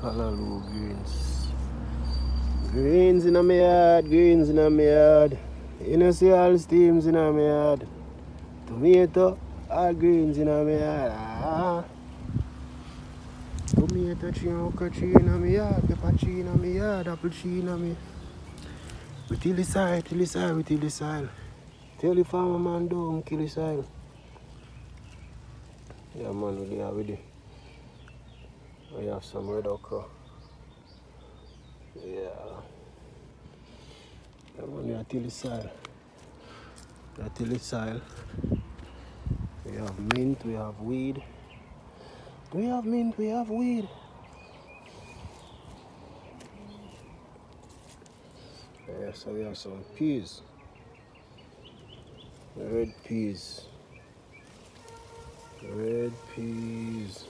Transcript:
callaloo greens. Greens in my yard, greens in my yard. You know see all the steams in my yard. Tomato, all greens in my yard. Tomato tree, okra tree in my yard, pepper tree in my yard, apple tree in my. We till the soil, we till the soil. Tell the farmer man don't kill the soil. Yeah man, we there with it. We have some red okra. Yeah. Yeah man, we are till the soil. We are till the soil. We have mint, we have weed. We have mint, we have weed. Yeah, so we have some peas. Red peas. Red peas.